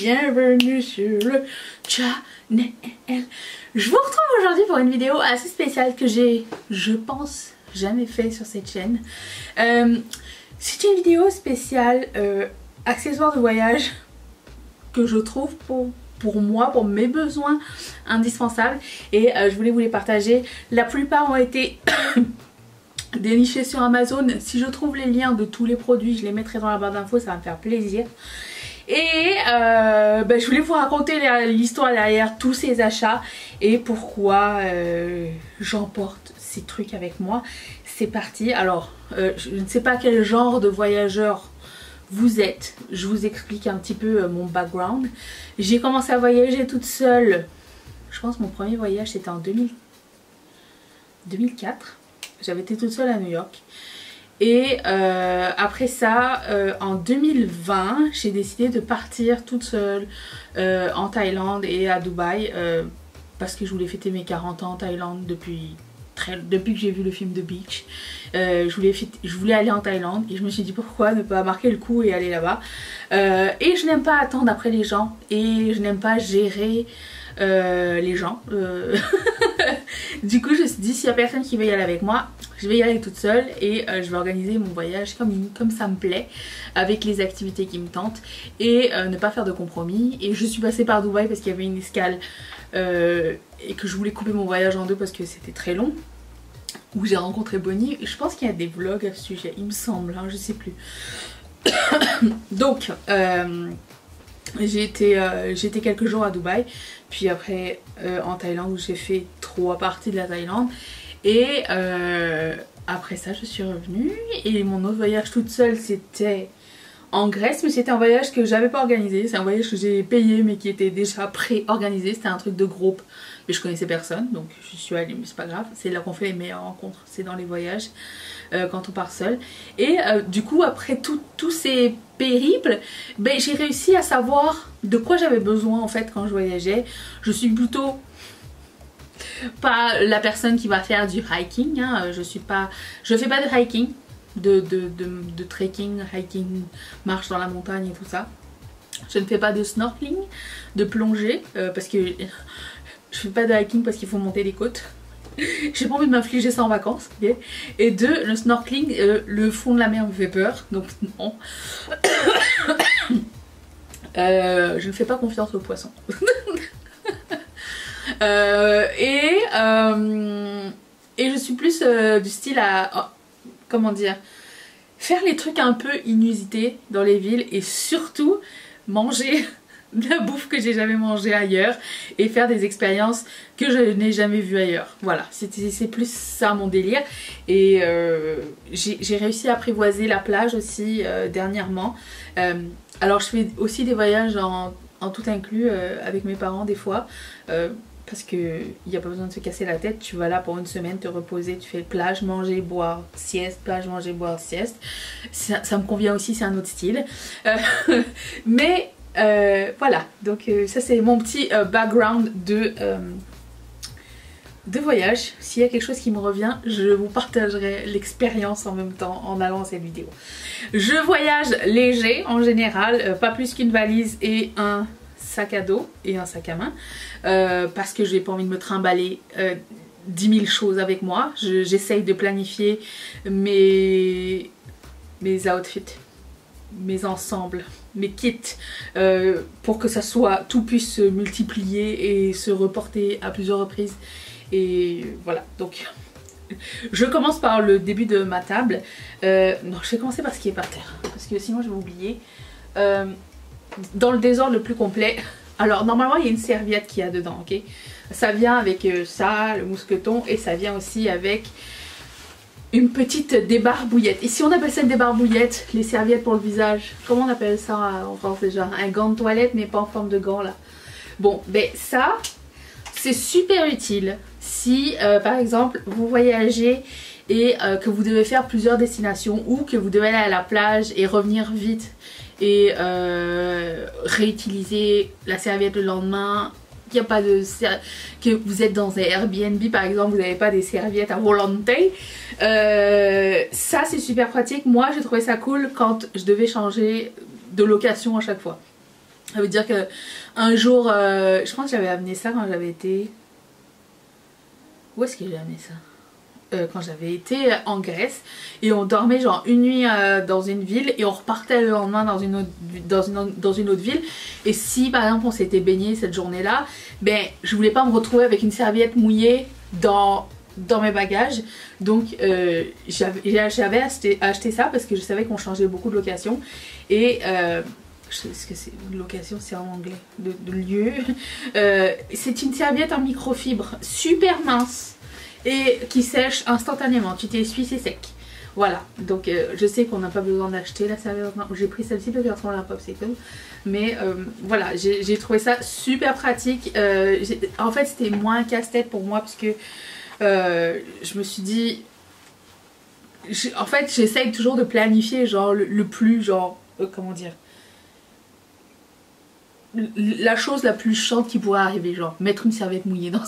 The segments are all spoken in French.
bienvenue sur le channel. Je vous retrouve aujourd'hui pour une vidéo assez spéciale que j'ai, je pense, jamais fait sur cette chaîne. C'est une vidéo spéciale accessoires de voyage que je trouve pour moi, pour mes besoins indispensables, et je voulais vous les partager. La plupart ont été dénichés sur Amazon. Si je trouve les liens de tous les produits, je les mettrai dans la barre d'infos, ça va me faire plaisir. Et je voulais vous raconter l'histoire derrière tous ces achats et pourquoi j'emporte ces trucs avec moi. C'est parti. Alors, je ne sais pas quel genre de voyageur vous êtes. Je vous explique un petit peu mon background. J'ai commencé à voyager toute seule. Je pense que mon premier voyage c'était en 2004. J'avais été toute seule à New York. Et après ça, en 2020, j'ai décidé de partir toute seule en Thaïlande et à Dubaï. Parce que je voulais fêter mes 40 ans en Thaïlande depuis que j'ai vu le film The Beach. Je voulais aller en Thaïlande et je me suis dit pourquoi ne pas marquer le coup et aller là-bas. Et je n'aime pas attendre après les gens et je n'aime pas gérer les gens. Du coup je me suis dit s'il n'y a personne qui veut y aller avec moi, je vais y aller toute seule et je vais organiser mon voyage comme ça me plaît, avec les activités qui me tentent et ne pas faire de compromis. Et je suis passée par Dubaï parce qu'il y avait une escale et que je voulais couper mon voyage en deux parce que c'était très long, où j'ai rencontré Bonnie. Je pense qu'il y a des vlogs à ce sujet, il me semble, hein, je sais plus. Donc j'ai été quelques jours à Dubaï, puis après en Thaïlande où j'ai fait 3 parties de la Thaïlande. Et après ça je suis revenue et mon autre voyage toute seule c'était en Grèce, mais c'était un voyage que j'avais pas organisé. C'est un voyage que j'ai payé mais qui était déjà pré-organisé. C'était un truc de groupe mais je connaissais personne, donc je suis allée, mais c'est pas grave. C'est là qu'on fait les meilleures rencontres, c'est dans les voyages quand on part seul. Et du coup après tous ces périples, j'ai réussi à savoir de quoi j'avais besoin en fait quand je voyageais. Je suis plutôt pas la personne qui va faire du hiking, hein. Je fais pas de hiking, de trekking, hiking, marche dans la montagne et tout ça. Je ne fais pas de snorkeling, de plongée, parce que je fais pas de hiking parce qu'il faut monter les côtes. J'ai pas envie de m'infliger ça en vacances, okay. Et le snorkeling, le fond de la mer me fait peur, donc non. Je ne fais pas confiance aux poissons. Et je suis plus du style à, comment dire, faire les trucs un peu inusités dans les villes et surtout manger de la bouffe que j'ai jamais mangé ailleurs et faire des expériences que je n'ai jamais vues ailleurs. Voilà, c'est plus ça mon délire. Et j'ai réussi à apprivoiser la plage aussi dernièrement. Alors je fais aussi des voyages en tout inclus avec mes parents des fois. Parce qu'il n'y a pas besoin de se casser la tête, tu vas là pour une semaine te reposer, tu fais plage, manger, boire, sieste, plage, manger, boire, sieste. Ça me convient aussi, c'est un autre style. Mais voilà, donc ça c'est mon petit background de voyage. S'il y a quelque chose qui me revient, je vous partagerai l'expérience en même temps en allant à cette vidéo. Je voyage léger en général, pas plus qu'une valise et un sac à dos et un sac à main, parce que j'ai pas envie de me trimballer 10 000 choses avec moi. J'essaye de planifier mes outfits, mes ensembles, mes kits, pour que ça soit, tout puisse se multiplier et se reporter à plusieurs reprises. Et voilà, donc je commence par le début de ma table. Non, je vais commencer par ce qui est par terre, parce que sinon je vais oublier. Dans le désordre le plus complet, alors normalement il y a une serviette qu'il y a dedans, ok. Ça vient avec ça, le mousqueton, et ça vient aussi avec une petite débarbouillette. Ici on appelle ça une débarbouillette, les serviettes pour le visage. Comment on appelle ça en France déjà? Un gant de toilette mais pas en forme de gant là. Bon, ça c'est super utile si par exemple vous voyagez et que vous devez faire plusieurs destinations ou que vous devez aller à la plage et revenir vite et réutiliser la serviette le lendemain. Il n'y a pas de que vous êtes dans un Airbnb par exemple, vous n'avez pas des serviettes à volonté. Ça c'est super pratique. Moi j'ai trouvé ça cool quand je devais changer de location à chaque fois. Ça veut dire que un jour, je pense que j'avais amené ça quand j'avais été... Où est-ce que j'ai amené ça? Quand j'avais été en Grèce, et on dormait genre une nuit dans une ville et on repartait le lendemain dans une autre ville. Et si par exemple on s'était baigné cette journée là, ben je voulais pas me retrouver avec une serviette mouillée dans mes bagages. Donc j'avais acheté ça parce que je savais qu'on changeait beaucoup de location. Et est-ce que c'est une location, c'est en anglais, de lieu. C'est une serviette en microfibre super mince et qui sèche instantanément. Tu t'essuies, c'est sec. Voilà, donc je sais qu'on n'a pas besoin d'acheter la serviette. J'ai pris celle-ci parce qu'elle ressemble à un popsicle. Mais voilà, j'ai trouvé ça super pratique. En fait, c'était moins un casse-tête pour moi parce que je me suis dit... En fait, j'essaye toujours de planifier genre le plus, genre, comment dire, la chose la plus chiante qui pourrait arriver, genre mettre une serviette mouillée dans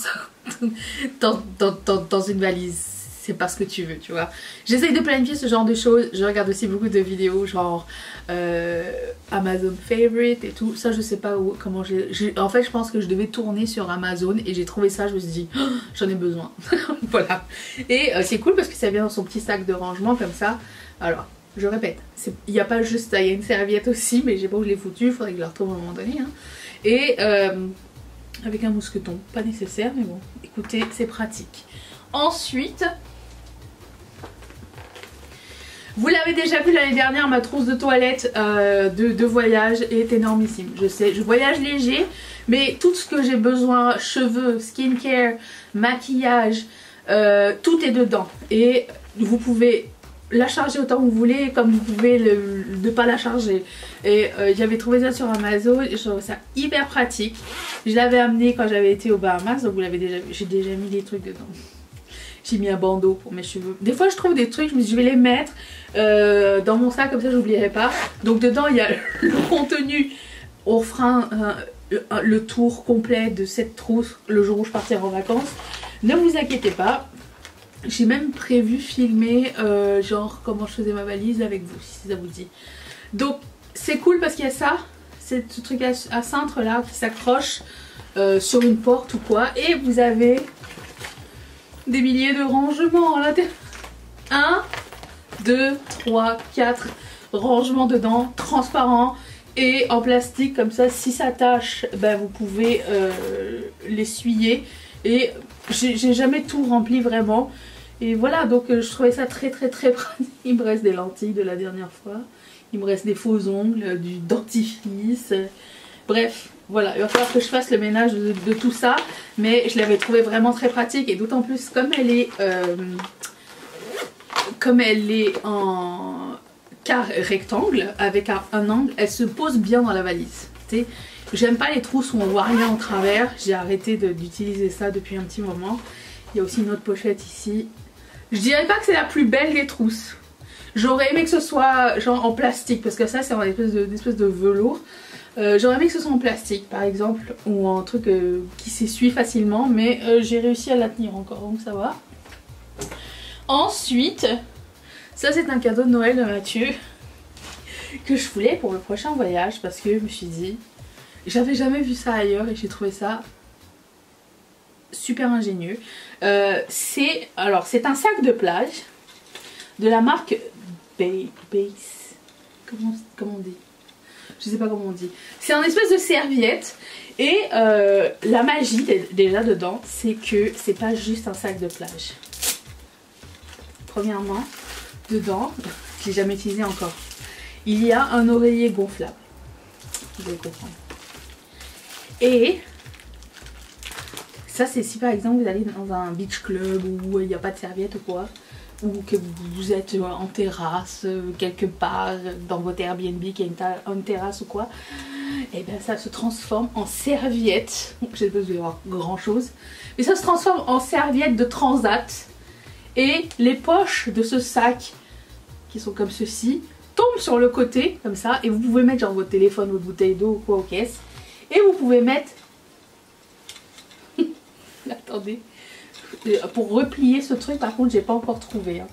une valise. C'est pas ce que tu veux, tu vois. J'essaye de planifier ce genre de choses. Je regarde aussi beaucoup de vidéos genre Amazon Favorite et tout. Ça je sais pas où, comment en fait je pense que je devais tourner sur Amazon et j'ai trouvé ça, je me suis dit oh, j'en ai besoin. Voilà. Et c'est cool parce que ça vient dans son petit sac de rangement comme ça. Alors je répète, il n'y a pas juste ça, il y a une serviette aussi, mais je sais pas où je l'ai foutue, il faudrait que je la retrouve à un moment donné. Hein. Et avec un mousqueton, pas nécessaire, mais bon, écoutez, c'est pratique. Ensuite, vous l'avez déjà vu l'année dernière, ma trousse de toilette de voyage est énormissime. Je sais, je voyage léger, mais tout ce que j'ai besoin, cheveux, skincare, maquillage, tout est dedans. Et vous pouvez la charger autant que vous voulez, comme vous pouvez ne pas la charger. Et j'avais trouvé ça sur Amazon et je trouve ça hyper pratique. Je l'avais amené quand j'avais été aux Bahamas, donc vous l'avez déjà vu, j'ai déjà mis des trucs dedans. J'ai mis un bandeau pour mes cheveux. Des fois je trouve des trucs, je me dis je vais les mettre dans mon sac, comme ça j'oublierai pas. Donc dedans il y a le contenu. On fera le tour complet de cette trousse le jour où je partirai en vacances. Ne vous inquiétez pas. J'ai même prévu filmer genre comment je faisais ma valise avec vous, si ça vous dit. Donc c'est cool parce qu'il y a ça, c'est ce truc à cintre là qui s'accroche sur une porte ou quoi. Et vous avez des milliers de rangements à l'intérieur. 1, 2, 3, 4 rangements dedans, transparents et en plastique comme ça. Si ça tâche, ben, vous pouvez l'essuyer. Et j'ai jamais tout rempli vraiment. Et voilà, donc je trouvais ça très pratique. Il me reste des lentilles de la dernière fois. Il me reste des faux ongles, du dentifrice. Bref, voilà, il va falloir que je fasse le ménage de tout ça. Mais je l'avais trouvé vraiment très pratique. Et d'autant plus comme elle est en rectangle avec un angle, elle se pose bien dans la valise. J'aime pas les trousses où on voit rien en travers. J'ai arrêté d'utiliser ça depuis un petit moment. Il y a aussi une autre pochette ici. Je dirais pas que c'est la plus belle des trousses. J'aurais aimé que ce soit genre en plastique, parce que ça c'est une espèce de velours. J'aurais aimé que ce soit en plastique par exemple, ou un truc qui s'essuie facilement, mais j'ai réussi à la tenir encore, donc ça va. Ensuite, ça c'est un cadeau de Noël de Mathieu que je voulais pour le prochain voyage, parce que je me suis dit, j'avais jamais vu ça ailleurs et j'ai trouvé ça super ingénieux. C'est un sac de plage de la marque Base. Comment on dit? Je sais pas comment on dit. C'est un espèce de serviette. Et la magie déjà dedans, c'est que c'est pas juste un sac de plage. Premièrement, dedans, je l'ai jamais utilisé encore, il y a un oreiller gonflable. Vous allez comprendre. Et ça c'est si par exemple vous allez dans un beach club où il n'y a pas de serviette ou quoi, ou que vous êtes en terrasse quelque part dans votre Airbnb qui a une terrasse ou quoi, et bien ça se transforme en serviette. J'ai besoin de voir grand chose, mais ça se transforme en serviette de transat. Et les poches de ce sac qui sont comme ceci tombent sur le côté comme ça, et vous pouvez mettre genre votre téléphone, votre bouteille d'eau ou quoi aux caisses, et vous pouvez mettre attendez, pour replier ce truc par contre j'ai pas encore trouvé hein.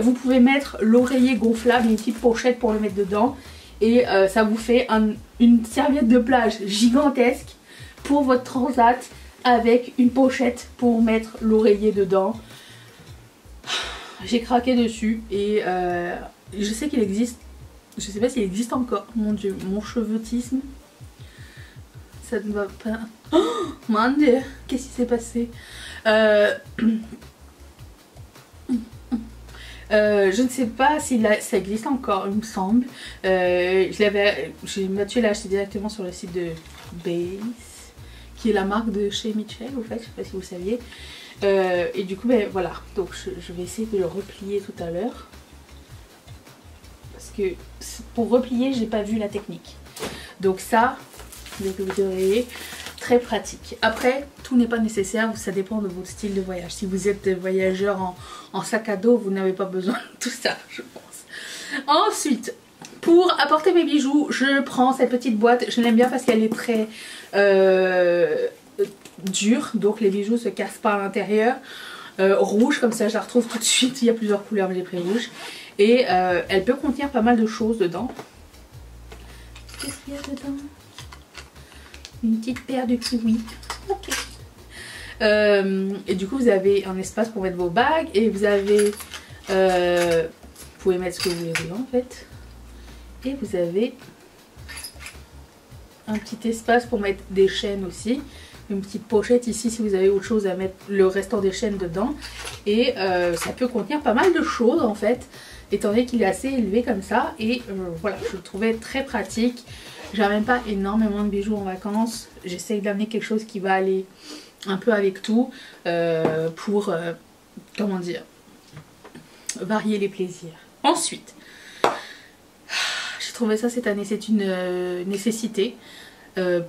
Vous pouvez mettre l'oreiller gonflable, une petite pochette pour le mettre dedans, et ça vous fait une serviette de plage gigantesque pour votre transat avec une pochette pour mettre l'oreiller dedans. J'ai craqué dessus et je sais qu'il existe, je sais pas s'il existe encore, mon dieu, mon cheveutisme, ça ne va pas, oh mon dieu, qu'est-ce qui s'est passé, je ne sais pas si ça existe encore, il me semble. J'ai Mathieu l'a acheté directement sur le site de Base, qui est la marque de chez Mitchell, au fait, je sais pas si vous saviez. Et du coup, ben voilà, donc je vais essayer de le replier tout à l'heure. Parce que pour replier, j'ai pas vu la technique. Donc ça, vous devriez, très pratique. Après, tout n'est pas nécessaire, ça dépend de votre style de voyage. Si vous êtes voyageur en sac à dos, vous n'avez pas besoin de tout ça, je pense. Ensuite, pour apporter mes bijoux, je prends cette petite boîte. Je l'aime bien parce qu'elle est très dure, donc les bijoux se cassent pas à l'intérieur. Rouge, comme ça je la retrouve tout de suite. Il y a plusieurs couleurs, mais j'ai pris rouge. Et elle peut contenir pas mal de choses dedans. Qu'est-ce qu'il y a dedans? Une petite paire de kiwis. Ok. Et du coup vous avez un espace pour mettre vos bagues. Et vous avez... vous pouvez mettre ce que vous voulez dedans en fait. Et vous avez un petit espace pour mettre des chaînes aussi. Une petite pochette ici si vous avez autre chose à mettre le restant des chaînes dedans. Et ça peut contenir pas mal de choses en fait, étant donné qu'il est assez élevé comme ça. Et voilà, je le trouvais très pratique. J'amène pas énormément de bijoux en vacances. J'essaye d'amener quelque chose qui va aller un peu avec tout pour, comment dire, varier les plaisirs. Ensuite, j'ai trouvé ça cette année, c'est une nécessité.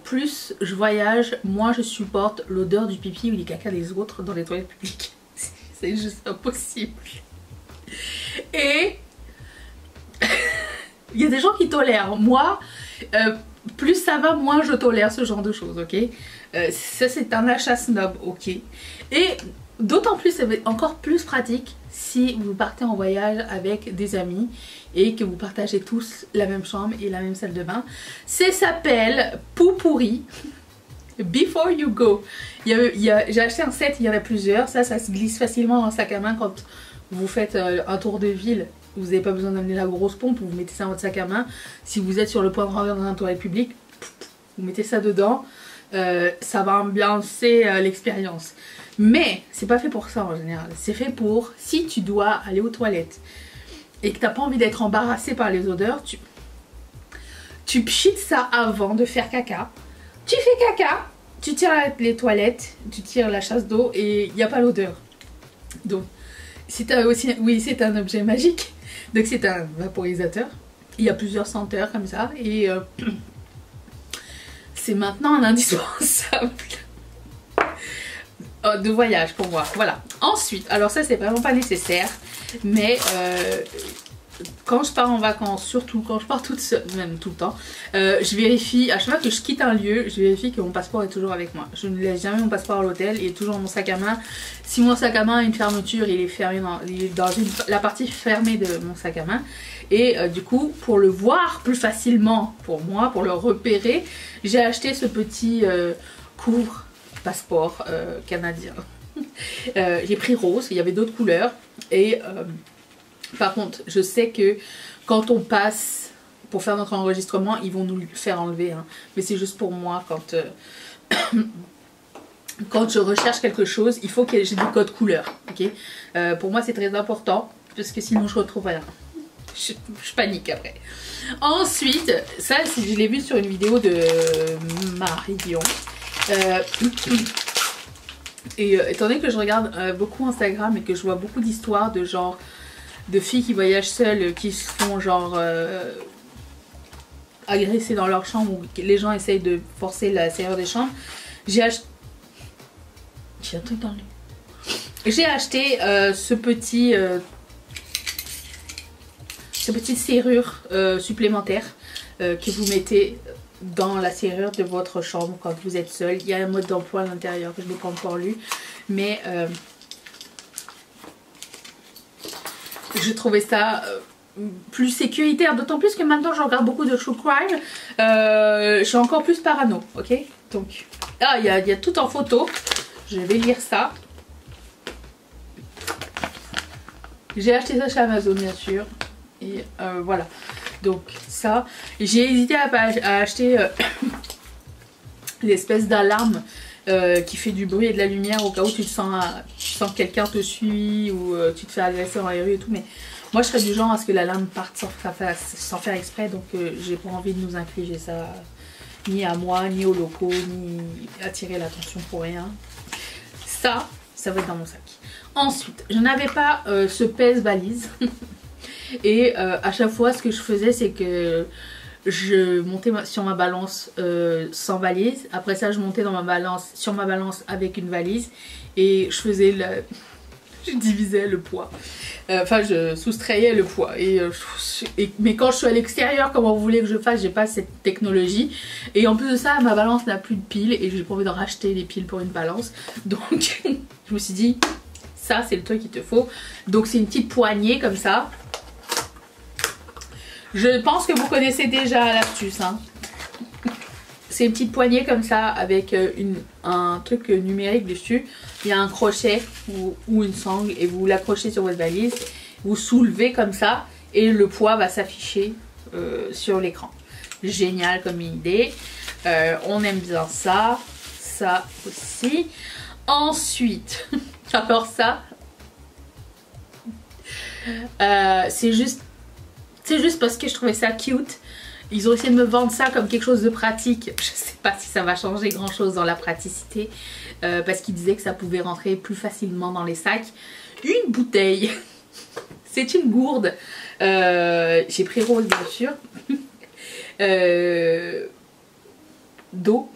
Plus je voyage, moins je supporte l'odeur du pipi ou du caca des autres dans les toilettes publiques. C'est juste impossible. Et il y a des gens qui tolèrent. Moi, plus ça va, moins je tolère ce genre de choses, ok. Ça c'est un achat snob, ok. Et d'autant plus, c'est encore plus pratique si vous partez en voyage avec des amis et que vous partagez tous la même chambre et la même salle de bain. Ça s'appelle Poo-Pourri Before You Go. J'ai acheté un set, il y en a plusieurs. Ça se glisse facilement dans un sac à main quand vous faites un tour de ville. Vous n'avez pas besoin d'amener la grosse pompe, vous mettez ça dans votre sac à main. Si vous êtes sur le point de rentrer dans un toilette public, vous mettez ça dedans. Ça va ambiancer l'expérience. Mais c'est pas fait pour ça en général. C'est fait pour si tu dois aller aux toilettes et que t'as pas envie d'être embarrassé par les odeurs, tu pchites ça avant de faire caca. Tu fais caca, tu tires les toilettes, tu tires la chasse d'eau et il n'y a pas l'odeur. Donc c'est aussi, oui, c'est un objet magique. Donc c'est un vaporisateur. Il y a plusieurs senteurs comme ça et c'est maintenant un indispensable de voyage pour moi. Voilà. Ensuite, alors ça c'est vraiment pas nécessaire, mais quand je pars en vacances, surtout quand je pars toute seule, même tout le temps, je vérifie, à chaque fois que je quitte un lieu, je vérifie que mon passeport est toujours avec moi. Je ne laisse jamais mon passeport à l'hôtel, il est toujours dans mon sac à main. Si mon sac à main a une fermeture, il est fermé dans la partie fermée de mon sac à main. Et du coup, pour le voir plus facilement pour moi, pour le repérer, j'ai acheté ce petit couvre-passeport canadien. J'ai pris rose, il y avait d'autres couleurs et par contre je sais que quand on passe pour faire notre enregistrement ils vont nous le faire enlever hein. Mais c'est juste pour moi quand quand je recherche quelque chose il faut que j'ai du code couleur, ok. Pour moi c'est très important parce que sinon je retrouve rien. Je panique après. Ensuite, ça je l'ai vu sur une vidéo de Marion. Et étant donné que je regarde beaucoup Instagram et que je vois beaucoup d'histoires de genre de filles qui voyagent seules, qui se font genre agresser dans leur chambre ou que les gens essayent de forcer la serrure des chambres, j'ai acheté... J'ai un truc dans le nez. J'ai acheté ce petit... cette petite serrure supplémentaire que vous mettez dans la serrure de votre chambre quand vous êtes seul. Il y a un mode d'emploi à l'intérieur que je n'ai pas encore lu, mais je trouvais ça plus sécuritaire, d'autant plus que maintenant je regarde beaucoup de true crime, je suis encore plus parano, ok. Donc, ah, il y a tout en photo, je vais lire ça. J'ai acheté ça chez Amazon bien sûr, et voilà, donc ça, j'ai hésité à acheter l'espèce d'alarme qui fait du bruit et de la lumière au cas où tu sens que quelqu'un te suit ou tu te fais agresser dans la rue et tout, mais moi je serais du genre à ce que l'alarme parte sans faire exprès, donc j'ai pas envie de nous infliger ça ni à moi, ni aux locaux, ni attirer l'attention pour rien. Ça va être dans mon sac. Ensuite, je n'avais pas ce pèse-valise et à chaque fois ce que je faisais c'est que je montais sur ma balance sans valise. Après ça je montais sur ma balance avec une valise et je faisais je divisais le poids. Enfin je soustrayais le poids. Mais quand je suis à l'extérieur, comment vous voulez que je fasse? J'ai pas cette technologie. Et en plus de ça, ma balance n'a plus de piles et j'ai pas envie de racheter des piles pour une balance. Donc je me suis dit, ça c'est le truc qu'il te faut. Donc c'est une petite poignée comme ça. Je pense que vous connaissez déjà l'astuce, hein. C'est une petite poignée comme ça avec un truc numérique dessus. Il y a un crochet ou une sangle et vous l'accrochez sur votre valise. Vous soulevez comme ça et le poids va s'afficher sur l'écran. Génial comme idée. On aime bien ça. Ça aussi. Ensuite, alors ça, c'est juste parce que je trouvais ça cute. Ils ont essayé de me vendre ça comme quelque chose de pratique. Je sais pas si ça va changer grand chose dans la praticité. Parce qu'ils disaient que ça pouvait rentrer plus facilement dans les sacs. Une bouteille. C'est une gourde. J'ai pris rose bien sûr. D'eau.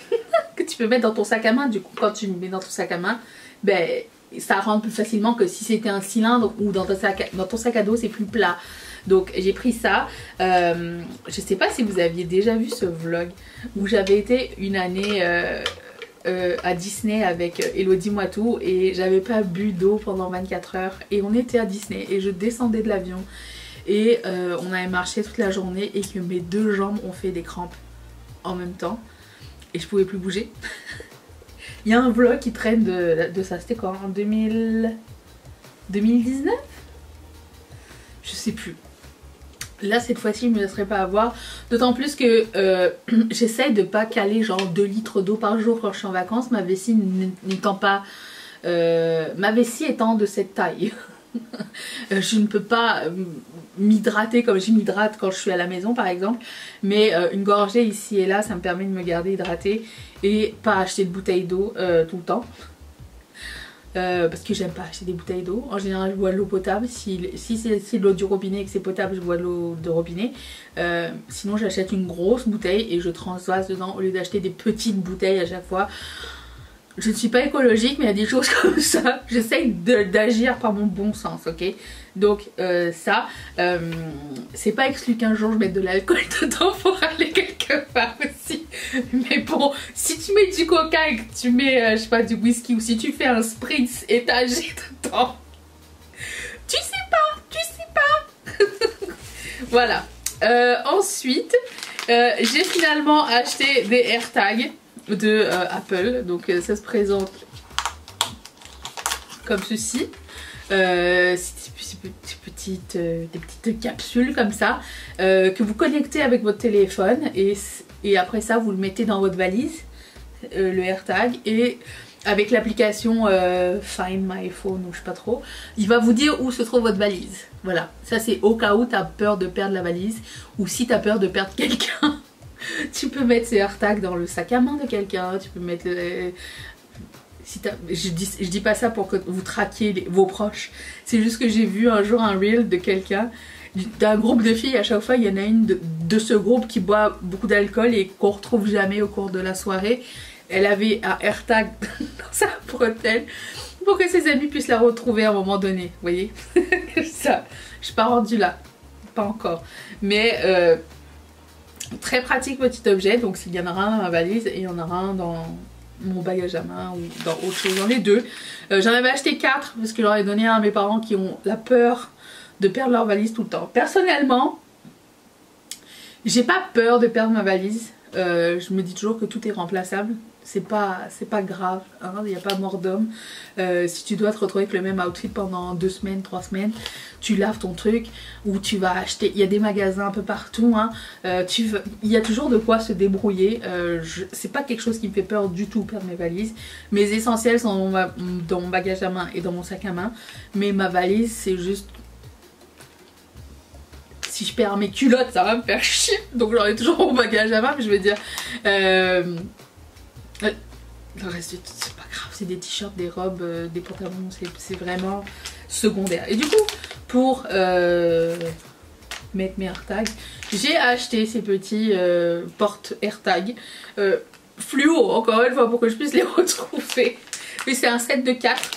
Que tu peux mettre dans ton sac à main. Du coup quand tu le mets dans ton sac à main, ben, ça rentre plus facilement que si c'était un cylindre ou dans ton sac à dos c'est plus plat. Donc j'ai pris ça. Je sais pas si vous aviez déjà vu ce vlog où j'avais été une année à Disney avec Elodie Moitou et j'avais pas bu d'eau pendant 24 heures et on était à Disney et je descendais de l'avion et on avait marché toute la journée et que mes deux jambes ont fait des crampes en même temps et je pouvais plus bouger. Il y a un vlog qui traîne de ça, c'était quoi, en 2019? Je sais plus. Là cette fois-ci je me laisserai pas avoir, d'autant plus que j'essaye de pas caler genre 2 litres d'eau par jour quand je suis en vacances, ma vessie n'étant pas ma vessie étant de cette taille. Je ne peux pas m'hydrater comme je m'hydrate quand je suis à la maison par exemple, mais une gorgée ici et là ça me permet de me garder hydratée et pas acheter de bouteilles d'eau tout le temps. Parce que j'aime pas acheter des bouteilles d'eau. En général je bois de l'eau potable. Si c'est de l'eau du robinet et que c'est potable, je bois de l'eau de robinet. Sinon j'achète une grosse bouteille et je transvase dedans au lieu d'acheter des petites bouteilles à chaque fois. Je ne suis pas écologique mais il y a des choses comme ça. J'essaye d'agir par mon bon sens, ok. Donc ça, c'est pas exclu qu'un jour je mette de l'alcool dedans pour aller quelque part aussi. Mais bon, si tu mets du coca et que tu mets, je sais pas, du whisky ou si tu fais un spritz étagé dedans, tu sais pas. Voilà. Ensuite, j'ai finalement acheté des AirTags de Apple. Donc ça se présente comme ceci. Des petites capsules comme ça que vous connectez avec votre téléphone et après ça vous le mettez dans votre valise, le AirTag, et avec l'application Find My Phone ou je sais pas trop, il va vous dire où se trouve votre valise. Voilà, ça c'est au cas où tu as peur de perdre la valise ou si tu as peur de perdre quelqu'un. Tu peux mettre ces AirTags dans le sac à main de quelqu'un, tu peux mettre je dis pas ça pour que vous traquiez vos proches, c'est juste que j'ai vu un jour un reel de quelqu'un, d'un groupe de filles, à chaque fois il y en a une de ce groupe qui boit beaucoup d'alcool et qu'on retrouve jamais au cours de la soirée. Elle avait un AirTag dans sa bretelle pour que ses amis puissent la retrouver à un moment donné, vous voyez. Ça, je suis pas rendue là, pas encore, mais très pratique petit objet. Donc il y en aura un dans ma valise et il y en aura un dans mon bagage à main ou dans autre chose, dans les deux. J'en avais acheté 4 parce que j'en ai donné un à mes parents qui ont la peur de perdre leur valise tout le temps. Personnellement, j'ai pas peur de perdre ma valise. Je me dis toujours que tout est remplaçable. C'est pas grave, hein, il n'y a pas mort d'homme. Si tu dois te retrouver avec le même outfit pendant 2 semaines, 3 semaines, tu laves ton truc ou tu vas acheter. Il y a des magasins un peu partout, hein, il y a toujours de quoi se débrouiller. C'est pas quelque chose qui me fait peur du tout, perdre mes valises. Mes essentiels sont dans mon bagage à main et dans mon sac à main, mais ma valise c'est juste... Si je perds mes culottes, ça va me faire chier. Donc j'en ai toujours mon bagage à main, mais je veux dire... le reste, c'est pas grave. C'est des t-shirts, des robes, des pantalons. C'est vraiment secondaire. Et du coup, pour mettre mes AirTags, j'ai acheté ces petits porte AirTags fluo, encore une fois, pour que je puisse les retrouver. Mais c'est un set de 4.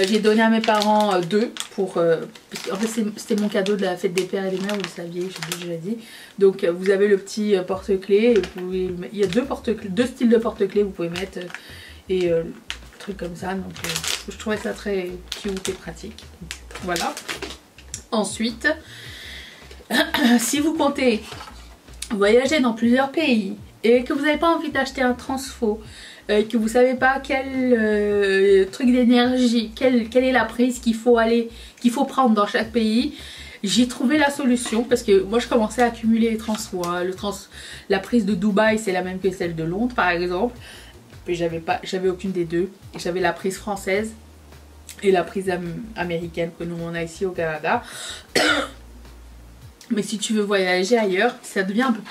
J'ai donné à mes parents 2 pour... en fait c'était mon cadeau de la fête des pères et des mères, vous le saviez, je l'ai déjà dit. Donc vous avez le petit porte-clés, il y a 2 styles de porte-clés vous pouvez mettre et truc comme ça. Donc je trouvais ça très cute et pratique. Donc, voilà. Ensuite, si vous comptez voyager dans plusieurs pays et que vous n'avez pas envie d'acheter un transfo, que vous savez pas quel truc d'énergie, quelle est la prise qu'il faut prendre dans chaque pays, j'ai trouvé la solution parce que moi je commençais à accumuler les transfos. Hein. La prise de Dubaï c'est la même que celle de Londres par exemple, mais j'avais aucune des deux. J'avais la prise française et la prise américaine que nous on a ici au Canada. Mais si tu veux voyager ailleurs, ça devient un peu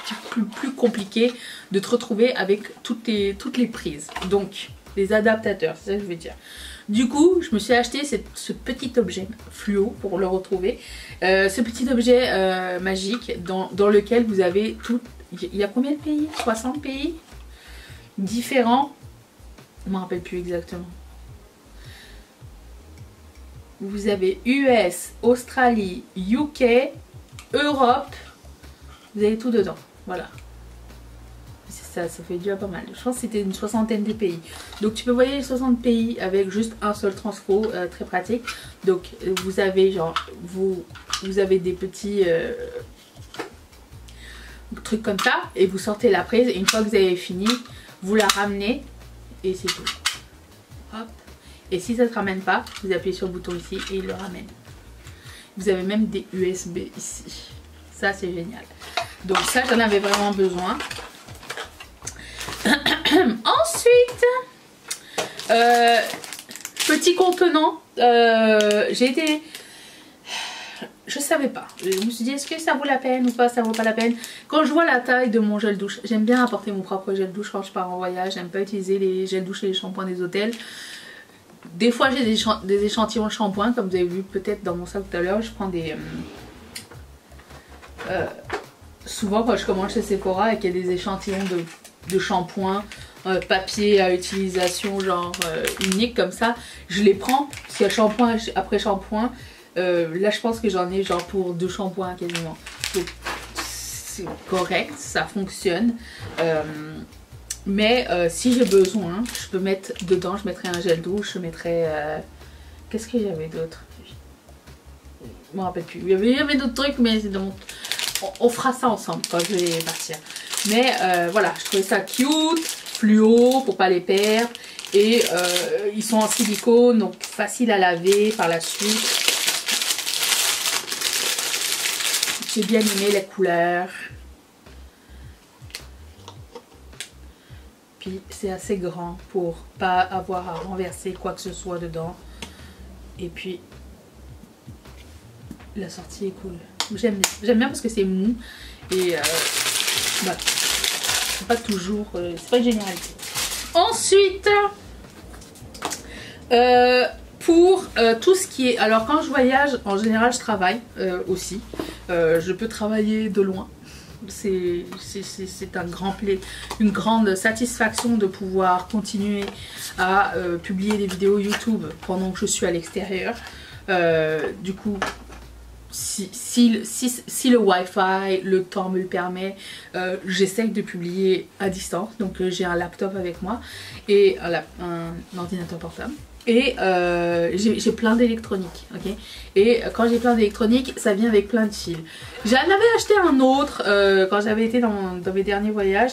plus compliqué de te retrouver avec toutes les prises. Donc, les adaptateurs, c'est ça que je veux dire. Du coup, je me suis acheté ce petit objet fluo pour le retrouver. Ce petit objet magique dans lequel vous avez tout... Il y a combien de pays? 60 pays différents. Je ne me rappelle plus exactement. Vous avez US, Australie, UK... Europe, vous avez tout dedans, voilà. Ça fait déjà pas mal. Je pense que c'était une 60aine de pays. Donc tu peux voyager les 60 pays avec juste un seul transfo, très pratique. Donc vous avez genre, vous avez des petits trucs comme ça et vous sortez la prise et une fois que vous avez fini, vous la ramenez et c'est tout. Hop. Et si ça ne se ramène pas, vous appuyez sur le bouton ici et il le ramène. Vous avez même des USB ici. Ça, c'est génial. Donc ça, j'en avais vraiment besoin. Ensuite, petit contenant. Je savais pas. Je me suis dit, est-ce que ça vaut la peine ou pas? Ça vaut pas la peine. Quand je vois la taille de mon gel douche, j'aime bien apporter mon propre gel douche quand je pars en voyage. J'aime pas utiliser les gels douche et les shampoings des hôtels. Des fois j'ai des échantillons de shampoing comme vous avez vu peut-être dans mon sac tout à l'heure. Je prends des... souvent quand je commande chez Sephora et qu'il y a des échantillons de shampoing papier à utilisation genre unique comme ça, je les prends parce qu'il y a shampoing après shampoing. Là je pense que j'en ai genre pour 2 shampoings quasiment. Donc c'est correct, ça fonctionne. Mais si j'ai besoin, je peux mettre dedans, je mettrai un gel douche, je mettrai... Qu'est-ce que j'avais d'autre? Je me rappelle plus. Il y avait d'autres trucs, mais donc, on fera ça ensemble quand je vais partir. Mais voilà, je trouvais ça cute, fluo pour pas les perdre. Et ils sont en silicone, donc facile à laver par la suite. J'ai bien aimé les couleurs. C'est assez grand pour pas avoir à renverser quoi que ce soit dedans. Et puis la sortie est cool. J'aime bien parce que c'est mou et voilà. C'est pas toujours, c'est pas une généralité. Ensuite pour tout ce qui est, alors quand je voyage en général je travaille aussi. Je peux travailler de loin. C'est une grande satisfaction de pouvoir continuer à publier des vidéos YouTube pendant que je suis à l'extérieur. Du coup, si le Wi-Fi, le temps me le permet, j'essaye de publier à distance. Donc j'ai un laptop avec moi et un ordinateur portable. Et j'ai plein d'électronique, ok. Et quand j'ai plein d'électronique, ça vient avec plein de fils. J'en avais acheté un autre quand j'avais été dans mes derniers voyages.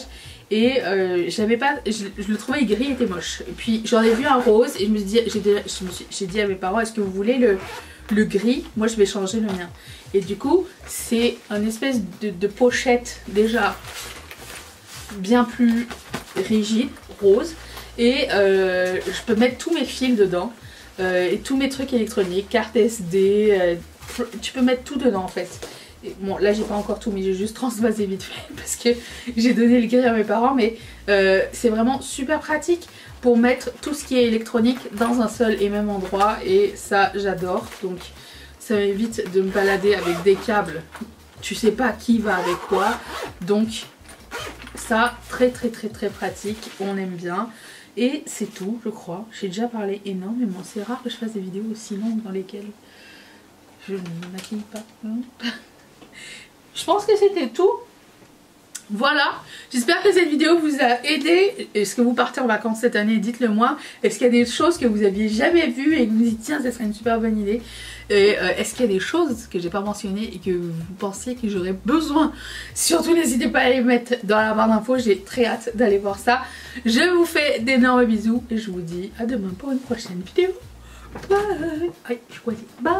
Et j'avais pas, je le trouvais gris, il était moche. Et puis j'en ai vu un rose et je me suis dit, j'ai dit à mes parents, est-ce que vous voulez le gris? Moi je vais changer le mien. Et du coup c'est une espèce de pochette déjà bien plus rigide, rose. Et je peux mettre tous mes fils dedans et tous mes trucs électroniques, carte SD, tu peux mettre tout dedans en fait. Et bon là j'ai pas encore tout mais j'ai juste transvasé vite fait parce que j'ai donné le gris à mes parents, mais c'est vraiment super pratique pour mettre tout ce qui est électronique dans un seul et même endroit et ça j'adore. Donc ça m'évite de me balader avec des câbles, tu sais pas qui va avec quoi, donc ça très pratique, on aime bien. Et c'est tout, je crois. J'ai déjà parlé énormément. C'est rare que je fasse des vidéos aussi longues dans lesquelles je ne me maquille pas. Je pense que c'était tout. Voilà, j'espère que cette vidéo vous a aidé. Est-ce que vous partez en vacances cette année? Dites-le moi. Est-ce qu'il y a des choses que vous aviez jamais vues et que vous vous dites tiens ça serait une super bonne idée? Et est-ce qu'il y a des choses que j'ai pas mentionnées et que vous pensiez que j'aurais besoin? Surtout n'hésitez pas à les mettre dans la barre d'infos, j'ai très hâte d'aller voir ça. Je vous fais d'énormes bisous et je vous dis à demain pour une prochaine vidéo. Bye. Aïe, je crois dire bye.